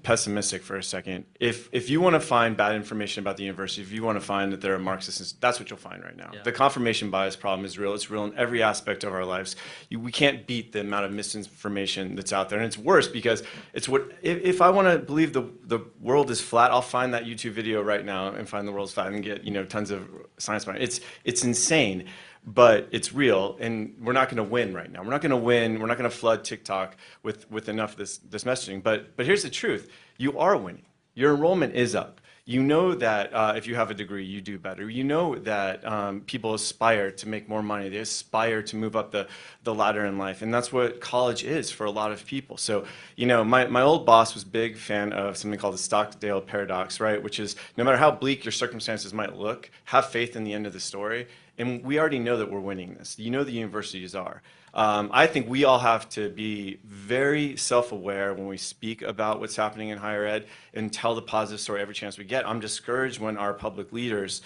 pessimistic for a second. If you want to find bad information about the university, if you want to find that there are Marxists, that's what you'll find right now.
Yeah.
The confirmation bias problem is real. It's real in every aspect of our lives. We can't beat the amount of misinformation that's out there. And it's worse because if I want to believe the world is flat, I'll find that YouTube video right now and find the world's flat and get tons of science behind it. It's insane. But it's real, and we're not going to win right now. We're not going to win. We're not going to flood TikTok with enough of this messaging. But here's the truth: you are winning. Your enrollment is up. You know that if you have a degree, you do better. You know that people aspire to make more money. They aspire to move up the ladder in life, and that's what college is for a lot of people. So, my old boss was a big fan of something called the Stockdale paradox, right? Which is no matter how bleak your circumstances might look, have faith in the end of the story. And we already know that we're winning this. The universities are. I think we all have to be very self-aware when we speak about what's happening in higher ed and tell the positive story every chance we get. I'm discouraged when our public leaders,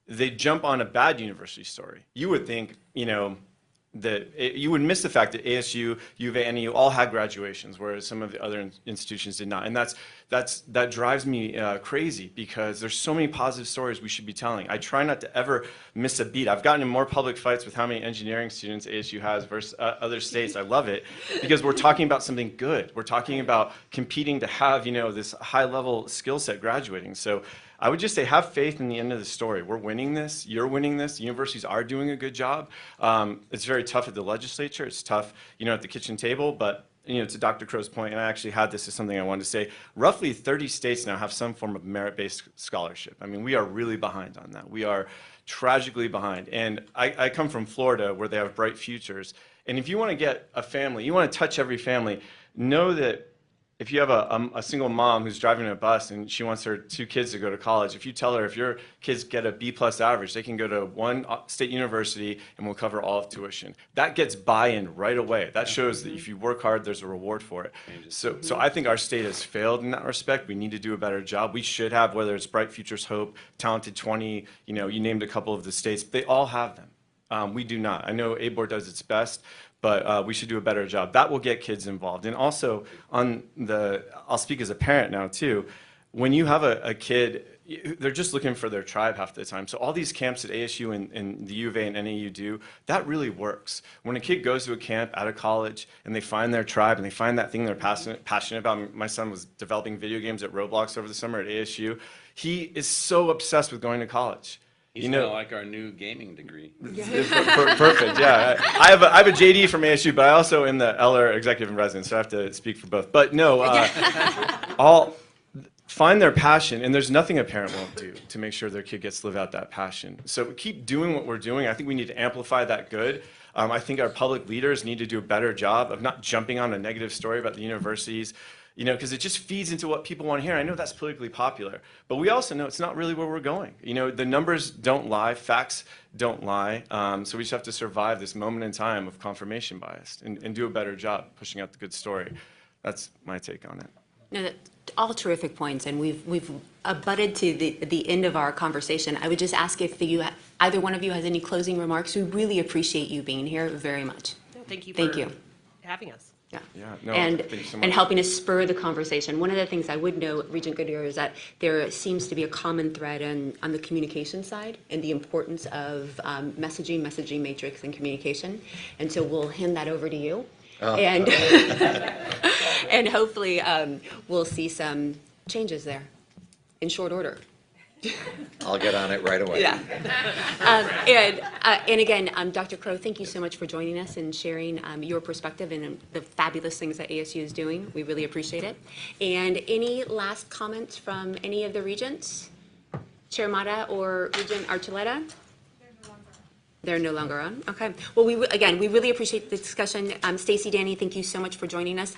they jump on a bad university story. You would think, you would miss the fact that ASU, U of A, NAU all had graduations, whereas some of the other institutions did not. And that drives me crazy because there's so many positive stories we should be telling. I try not to ever miss a beat. I've gotten in more public fights with how many engineering students ASU has versus other states. I love it because we're talking about something good. We're talking about competing to have, this high level skill set graduating. So I would just say have faith in the end of the story. We're winning this. You're winning this. Universities are doing a good job. It's very tough at the legislature. It's tough, at the kitchen table, but to Dr. Crow's point, and I actually had this as something I wanted to say, roughly 30 states now have some form of merit-based scholarship. I mean, we are really behind on that. We are tragically behind. And I come from Florida where they have bright futures. And if you want to get a family, you want to touch every family, know that if you have a single mom who's driving a bus and she wants her 2 kids to go to college, if you tell her if your kids get a B+ average, they can go to one state university and we'll cover all of tuition. That gets buy-in right away. That shows that if you work hard, there's a reward for it. So I think our state has failed in that respect. We need to do a better job. We should have, whether it's Bright Futures Hope, Talented 20, you named a couple of the states, they all have them. We do not. I know ABOR does its best, but we should do a better job. That will get kids involved. And also, I'll speak as a parent now too, when you have a kid, they're just looking for their tribe half the time. So all these camps that ASU and the U of A and NAU do, that really works. When a kid goes to a camp out of college and they find their tribe and they find that thing they're passionate about. My son was developing video games at Roblox over the summer at ASU. He is so obsessed with going to college.
He's kind of like our new gaming degree.
Perfect, yeah. I have a JD from ASU, but I also am the Eller Executive in Residence, so I have to speak for both. But no, all find their passion, and there's nothing a parent won't do to make sure their kid gets to live out that passion. So keep doing what we're doing. I think we need to amplify that good. I think our public leaders need to do a better job of not jumping on a negative story about the universities, because it just feeds into what people want to hear. I know that's politically popular, but we also know it's not really where we're going. The numbers don't lie, facts don't lie, so we just have to survive this moment in time of confirmation bias and do a better job pushing out the good story. That's my take on it.
No, all terrific points, and we've abutted to the end of our conversation. I would just ask if either one of you has any closing remarks. We really appreciate you being here very much.
Thank you
Thank
for
you.
having us.
Yeah, no,
and
thank you so much.
and helping us spur the conversation. One of the things I would note, Regent Goodyear, is that there seems to be a common thread on the communication side and the importance of messaging matrix, and communication. And so we'll hand that over to you, and and hopefully we'll see some changes there in short order.
I'll get on it right away.
Yeah. And again, Dr. Crow, thank you so much for joining us and sharing your perspective and the fabulous things that ASU is doing. We really appreciate it. And any last comments from any of the regents? Chair Mata or Regent Archuleta? They're no longer on. Okay. Well, we really appreciate the discussion. Stacy, Danny, thank you so much for joining us.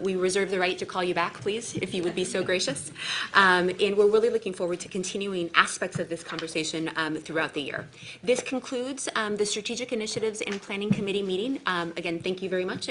We reserve the right to call you back, please, if you would be so gracious. And we're really looking forward to continuing aspects of this conversation throughout the year. This concludes the Strategic Initiatives and Planning Committee meeting. Again, thank you very much.